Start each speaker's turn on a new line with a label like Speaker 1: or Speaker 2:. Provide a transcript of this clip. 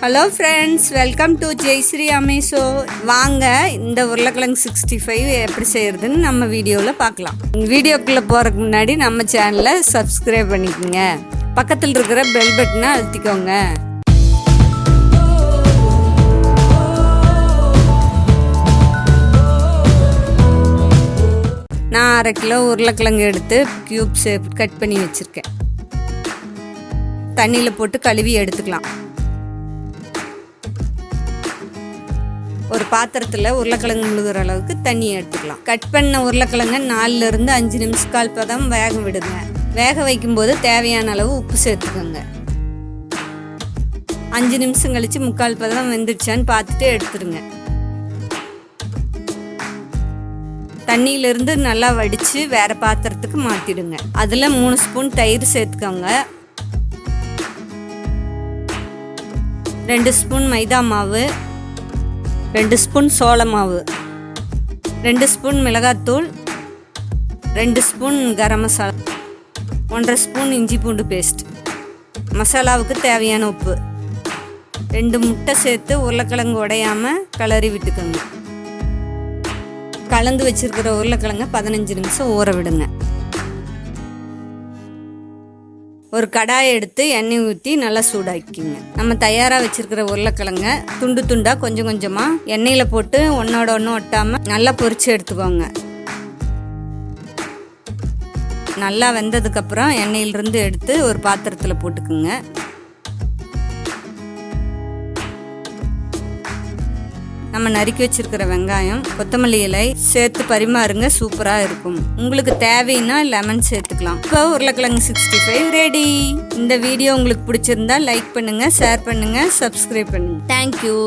Speaker 1: Hello friends, welcome to Jaishree அமேசோ. வாங்க இந்த உருளைக்கிழங்கு 65 எப்படி செய்கிறதுன்னு நம்ம வீடியோவில் பார்க்கலாம். வீடியோக்குள்ளே போகிறதுக்கு முன்னாடி நம்ம சேனலை சப்ஸ்கிரைப் பண்ணிக்கோங்க. பக்கத்தில் இருக்கிற பெல் பட்டனை அழுத்திக்கோங்க. நான் 1/2 கிலோ உருளைக்கிழங்கு எடுத்து க்யூப் ஷேப் கட் பண்ணி வச்சுருக்கேன். தண்ணியில் போட்டு கழுவி எடுத்துக்கலாம். ஒரு பாத்திரத்தில் உருளைக்கிழங்கு முழுகிற அளவுக்கு தண்ணி எடுத்துக்கலாம். கட் பண்ண உருளைக்கிழங்க 4லிருந்து 5 நிமிஷம் பதம் வேக விடுங்க. வேக வைக்கும்போது தேவையான அளவு உப்பு சேர்த்துக்கோங்க. 5 நிமிஷம் கழித்து 3/4 பதம் வெந்துடுச்சான்னு பார்த்துட்டு எடுத்துருங்க. தண்ணியிலிருந்து நல்லா வடித்து வேறு பாத்திரத்துக்கு மாற்றிடுங்க. அதில் 3 ஸ்பூன் தயிர் சேர்த்துக்கோங்க. 2 ஸ்பூன் மைதா மாவு, 2 ஸ்பூன் சோள மாவு, 2 ஸ்பூன் மிளகாத்தூள், 2 ஸ்பூன் கரம் மசாலா, 1/2 ஸ்பூன் இஞ்சி பூண்டு பேஸ்ட், மசாலாவுக்கு தேவையான உப்பு, 2 முட்டை சேர்த்து உருளைக்கிழங்கு உடையாமல் கிளறி விட்டுக்கோங்க. கலந்து வச்சிருக்கிற உருளைக்கிழங்க 15 நிமிஷம் ஊற விடுங்க. ஒரு கடாயை எடுத்து எண்ணெய் ஊற்றி நல்லா சூடாக்கிங்க. நம்ம தயாராக வச்சுருக்கிற உருளைக்கிழங்க துண்டு துண்டாக கொஞ்சம் கொஞ்சமாக எண்ணெயில் போட்டு ஒன்றோட ஒன்று ஒட்டாமல் நல்லா பொரித்து எடுத்துக்கோங்க. நல்லா வெந்ததுக்கப்புறம் எண்ணெயிலிருந்து எடுத்து ஒரு பாத்திரத்தில் போட்டுக்குங்க. நம்ம நறுக்கி வச்சிருக்கிற வெங்காயம், கொத்தமல்லி இலை சேர்த்து பரிமாறுங்க. சூப்பராக இருக்கும். உங்களுக்கு தேவைன்னா லெமன் சேர்த்துக்கலாம். இப்போ உருளைக்கிழங்கு 65 ரெடி. இந்த வீடியோ உங்களுக்கு பிடிச்சிருந்தா லைக் பண்ணுங்கள், ஷேர் பண்ணுங்கள், சப்ஸ்கிரைப் பண்ணுங்கள். தேங்க்யூ.